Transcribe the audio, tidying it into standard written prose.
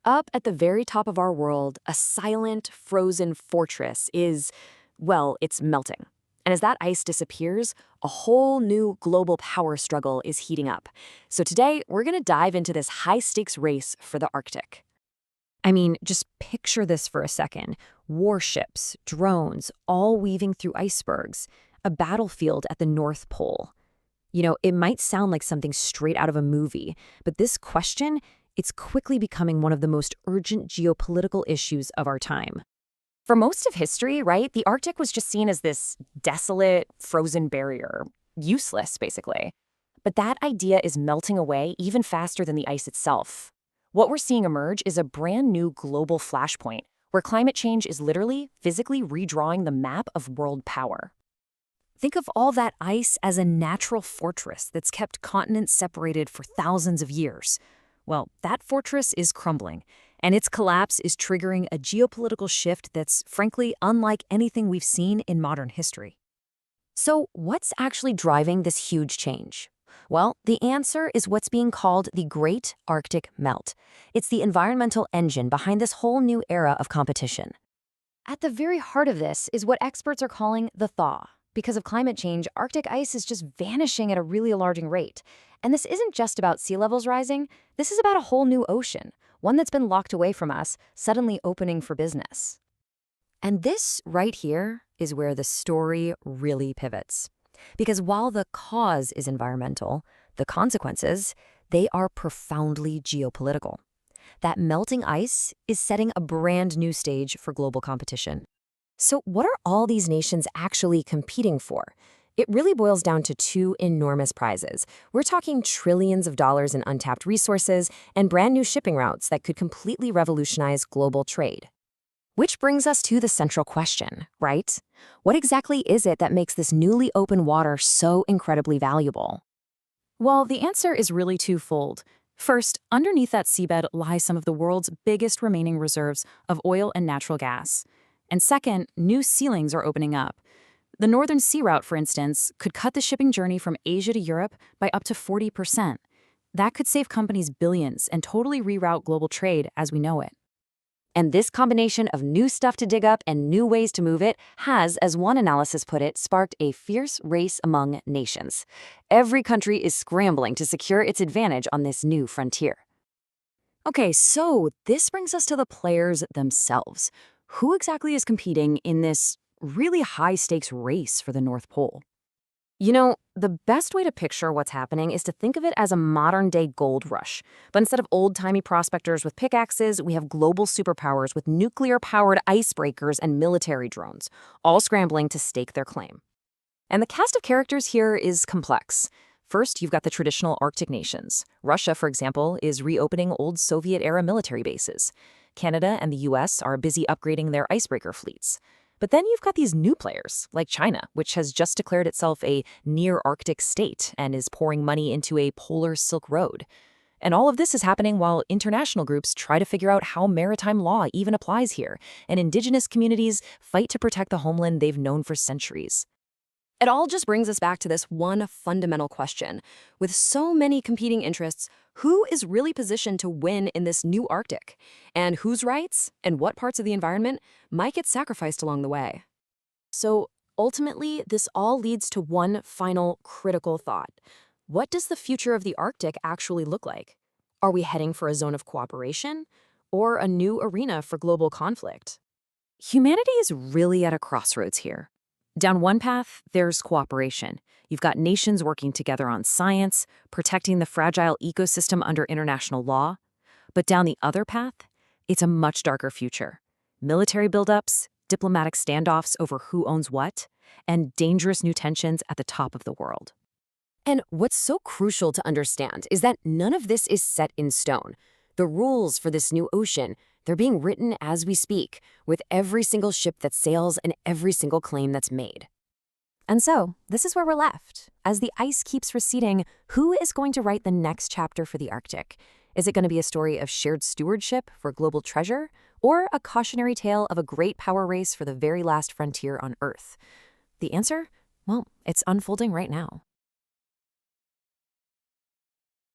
Up at the very top of our world, a silent, frozen fortress is, well, it's melting. And as that ice disappears, a whole new global power struggle is heating up. So today, we're going to dive into this high-stakes race for the Arctic. I mean, just picture this for a second. Warships, drones, all weaving through icebergs, a battlefield at the North Pole. It might sound like something straight out of a movie, but this question, it's quickly becoming one of the most urgent geopolitical issues of our time. For most of history, right, the Arctic was just seen as this desolate, frozen barrier, useless, basically. But that idea is melting away even faster than the ice itself. What we're seeing emerge is a brand new global flashpoint, where climate change is literally, physically redrawing the map of world power. Think of all that ice as a natural fortress that's kept continents separated for thousands of years. Well, that fortress is crumbling, and its collapse is triggering a geopolitical shift that's, frankly, unlike anything we've seen in modern history. So what's actually driving this huge change? Well, the answer is what's being called the Great Arctic Melt. It's the environmental engine behind this whole new era of competition. At the very heart of this is what experts are calling the thaw. Because of climate change, Arctic ice is just vanishing at a really alarming rate. And this isn't just about sea levels rising, this is about a whole new ocean, one that's been locked away from us, suddenly opening for business. And this right here is where the story really pivots. Because while the cause is environmental, the consequences, they are profoundly geopolitical. That melting ice is setting a brand new stage for global competition. So what are all these nations actually competing for? It really boils down to two enormous prizes. We're talking trillions of dollars in untapped resources and brand new shipping routes that could completely revolutionize global trade. Which brings us to the central question, right? What exactly is it that makes this newly open water so incredibly valuable? Well, the answer is really twofold. First, underneath that seabed lie some of the world's biggest remaining reserves of oil and natural gas. And second, new ceilings are opening up. The Northern Sea Route, for instance, could cut the shipping journey from Asia to Europe by up to 40%. That could save companies billions and totally reroute global trade as we know it. And this combination of new stuff to dig up and new ways to move it has, as one analysis put it, sparked a fierce race among nations. Every country is scrambling to secure its advantage on this new frontier. Okay, so this brings us to the players themselves. Who exactly is competing in this really high-stakes race for the North Pole? The best way to picture what's happening is to think of it as a modern-day gold rush. But instead of old-timey prospectors with pickaxes, we have global superpowers with nuclear-powered icebreakers and military drones, all scrambling to stake their claim. And the cast of characters here is complex. First, you've got the traditional Arctic nations. Russia, for example, is reopening old Soviet-era military bases. Canada and the US are busy upgrading their icebreaker fleets. But then you've got these new players, like China, which has just declared itself a near-Arctic state and is pouring money into a polar Silk Road. And all of this is happening while international groups try to figure out how maritime law even applies here, and indigenous communities fight to protect the homeland they've known for centuries. It all just brings us back to this one fundamental question. With so many competing interests, who is really positioned to win in this new Arctic? And whose rights and what parts of the environment might get sacrificed along the way? So ultimately, this all leads to one final critical thought. What does the future of the Arctic actually look like? Are we heading for a zone of cooperation or a new arena for global conflict? Humanity is really at a crossroads here. Down one path, there's cooperation. You've got nations working together on science, protecting the fragile ecosystem under international law. But down the other path, it's a much darker future. Military buildups, diplomatic standoffs over who owns what, and dangerous new tensions at the top of the world. And what's so crucial to understand is that none of this is set in stone. The rules for this new ocean, they're being written as we speak, with every single ship that sails and every single claim that's made. And so, this is where we're left. As the ice keeps receding, who is going to write the next chapter for the Arctic? Is it going to be a story of shared stewardship for global treasure, or a cautionary tale of a great power race for the very last frontier on Earth? The answer? Well, it's unfolding right now.